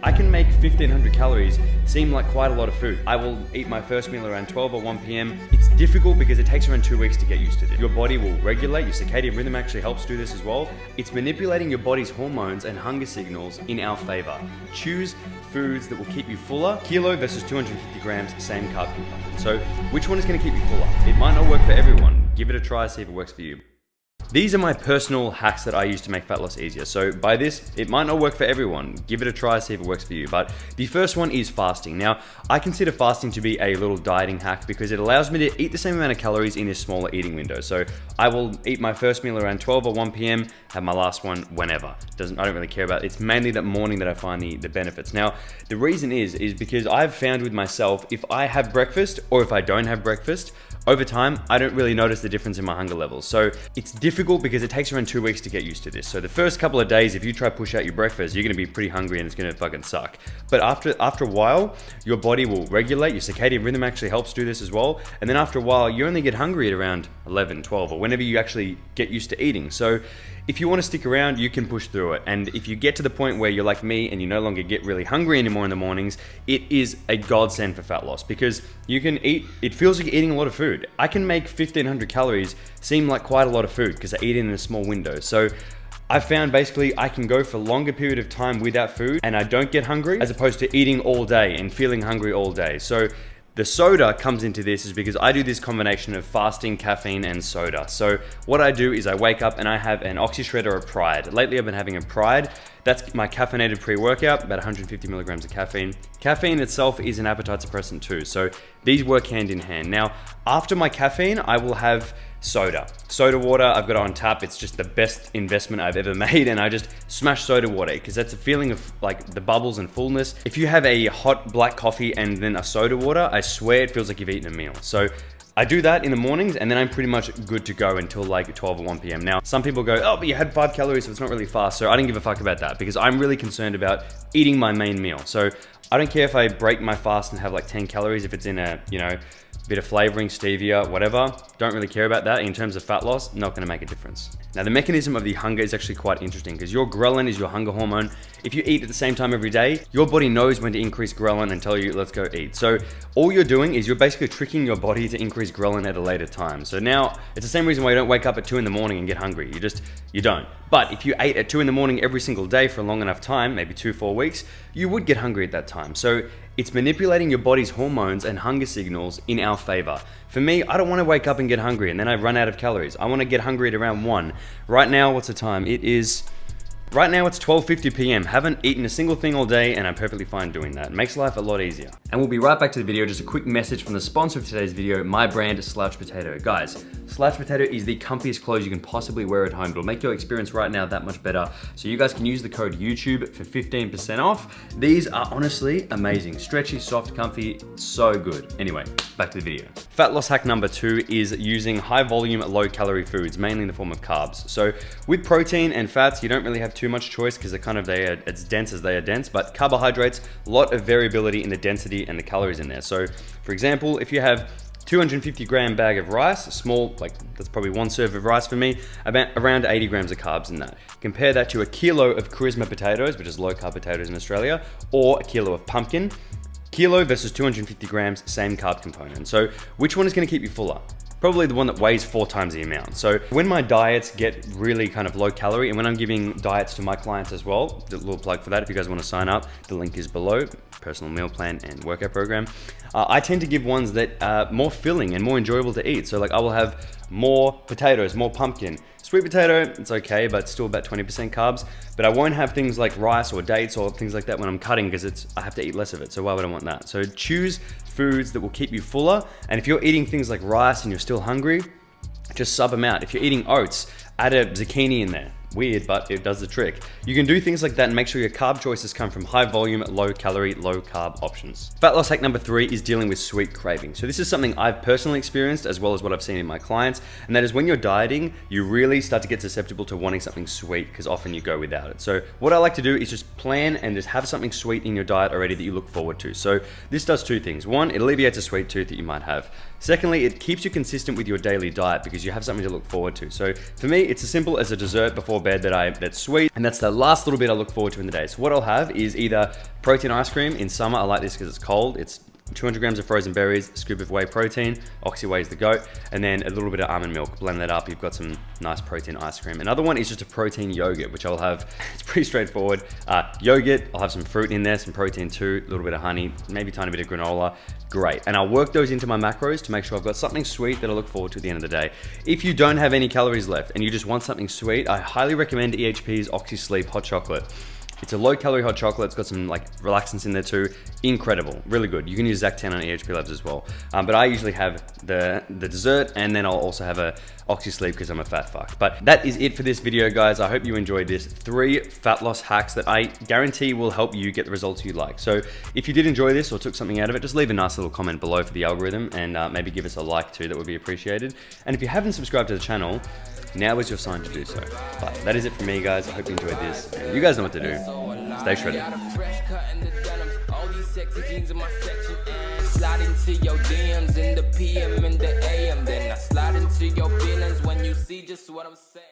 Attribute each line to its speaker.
Speaker 1: I can make 1500 calories seem like quite a lot of food. I will eat my first meal around 12 or 1 p.m. It's difficult because it takes around 2 weeks to get used to this. Your body will regulate, your circadian rhythm actually helps do this as well. It's manipulating your body's hormones and hunger signals in our favor. Choose foods that will keep you fuller. Kilo versus 250 grams, same carb component. So which one is going to keep you fuller? It might not work for everyone. Give it a try, see if it works for you. These are my personal hacks that I use to make fat loss easier. So by this, it might not work for everyone. Give it a try, see if it works for you. But the first one is fasting. Now, I consider fasting to be a little dieting hack because it allows me to eat the same amount of calories in a smaller eating window. So I will eat my first meal around 12 or 1 p.m, have my last one whenever. I don't really care about it. It's mainly that morning that I find the benefits. Now, the reason is because I've found with myself, if I have breakfast or if I don't have breakfast, over time, I don't really notice the difference in my hunger levels. So it's difficult because it takes around 2 weeks to get used to this. So the first couple of days, if you try to push out your breakfast, you're gonna be pretty hungry and it's gonna fucking suck. But after a while, your body will regulate, your circadian rhythm actually helps do this as well. And then after a while, you only get hungry at around 11, 12, or whenever you actually get used to eating. So if you want to stick around, you can push through it. And if you get to the point where you're like me and you no longer get really hungry anymore in the mornings, it is a godsend for fat loss because you can eat, it feels like you're eating a lot of food. I can make 1500 calories seem like quite a lot of food because I eat it in a small window. So I've found basically I can go for a longer period of time without food and I don't get hungry as opposed to eating all day and feeling hungry all day. So the soda comes into this is because I do this combination of fasting, caffeine, and soda. So what I do is I wake up and I have an Oxy Shred or a Pride. Lately I've been having a Pride. That's my caffeinated pre-workout, about 150 milligrams of caffeine. Caffeine itself is an appetite suppressant too, so these work hand in hand. Now, after my caffeine, I will have soda. Soda water, I've got it on tap. It's just the best investment I've ever made, and I just smash soda water because that's a feeling of like the bubbles and fullness. If you have a hot black coffee and then a soda water, I swear it feels like you've eaten a meal. So I do that in the mornings and then I'm pretty much good to go until like 12 or 1 p.m. Now, some people go, oh, but you had 5 calories, so it's not really fast. So I don't give a fuck about that because I'm really concerned about eating my main meal. So I don't care if I break my fast and have like 10 calories, if it's in a, bit of flavoring, stevia, whatever. Don't really care about that. In terms of fat loss, not gonna make a difference. Now, the mechanism of the hunger is actually quite interesting because your ghrelin is your hunger hormone. If you eat at the same time every day, your body knows when to increase ghrelin and tell you, let's go eat. So all you're doing is you're basically tricking your body to increase ghrelin at a later time. So now it's the same reason why you don't wake up at 2 in the morning and get hungry. You don't. But if you ate at 2 in the morning every single day for a long enough time, maybe 2-4 weeks, you would get hungry at that time. So it's manipulating your body's hormones and hunger signals in our favor. For me, I don't want to wake up and get hungry and then I run out of calories. I want to get hungry at around 1. Right now, what's the time? Right now it's 12:50 p.m. Haven't eaten a single thing all day and I'm perfectly fine doing that. It makes life a lot easier. And we'll be right back to the video. Just a quick message from the sponsor of today's video, my brand, Slouch Potato. Guys, Slouch Potato is the comfiest clothes you can possibly wear at home. It'll make your experience right now that much better. So you guys can use the code YouTube for 15% off. These are honestly amazing. Stretchy, soft, comfy, so good. Anyway, back to the video. Fat loss hack number 2 is using high volume, low calorie foods, mainly in the form of carbs. So with protein and fats, you don't really have too much choice because they're as dense as they are dense, but carbohydrates, a lot of variability in the density and the calories in there. So for example, if you have 250 gram bag of rice, small, like that's probably 1 serve of rice for me, around 80 grams of carbs in that. Compare that to a kilo of charisma potatoes, which is low carb potatoes in Australia, or a kilo of pumpkin. Kilo versus 250 grams, same carb component. So which one is gonna keep you fuller? Probably the one that weighs 4 times the amount. So when my diets get really kind of low calorie, and when I'm giving diets to my clients as well, a little plug for that, if you guys wanna sign up, the link is below, personal meal plan and workout program. I tend to give ones that are more filling and more enjoyable to eat. So like I will have more potatoes, more pumpkin. Sweet potato, it's okay, but it's still about 20% carbs. But I won't have things like rice or dates or things like that when I'm cutting because I have to eat less of it. So why would I want that? So choose foods that will keep you fuller. And if you're eating things like rice and you're still hungry, just sub them out. If you're eating oats, add a zucchini in there. Weird, but it does the trick. You can do things like that and make sure your carb choices come from high volume, low calorie, low carb options. Fat loss hack number 3 is dealing with sweet cravings. So this is something I've personally experienced as well as what I've seen in my clients. And that is when you're dieting, you really start to get susceptible to wanting something sweet because often you go without it. So what I like to do is just plan and just have something sweet in your diet already that you look forward to. So this does 2 things. 1, it alleviates a sweet tooth that you might have. Secondly, it keeps you consistent with your daily diet because you have something to look forward to. So for me, it's as simple as a dessert before before bed that's sweet, and that's the last little bit I look forward to in the day. So what I'll have is either protein ice cream. In summer, I like this because it's cold. It's 200 grams of frozen berries, a scoop of whey protein, Oxy is the goat, and then a little bit of almond milk. Blend that up, you've got some nice protein ice cream. Another one is just a protein yogurt, which I'll have, it's pretty straightforward. Yogurt, I'll have some fruit in there, some protein too, a little bit of honey, maybe a tiny bit of granola. Great. And I'll work those into my macros to make sure I've got something sweet that I look forward to at the end of the day. If you don't have any calories left and you just want something sweet, I highly recommend EHP's Oxy Sleep Hot Chocolate. It's a low-calorie hot chocolate. It's got some like relaxants in there too. Incredible, really good. You can use Zac10 on EHP Labs as well. But I usually have the dessert, and then I'll also have a Oxy Sleep because I'm a fat fuck. But that is it for this video, guys. I hope you enjoyed this. 3 fat loss hacks that I guarantee will help you get the results you'd like. So if you did enjoy this or took something out of it, just leave a nice little comment below for the algorithm, and maybe give us a like too. That would be appreciated. And if you haven't subscribed to the channel, now is your sign to do so. But that is it from me, guys. I hope you enjoyed this. You guys know what to do. Stay shredded. Slide into your DMs in the PM and the AM. Then I slide into your feelings when you see just what I'm saying.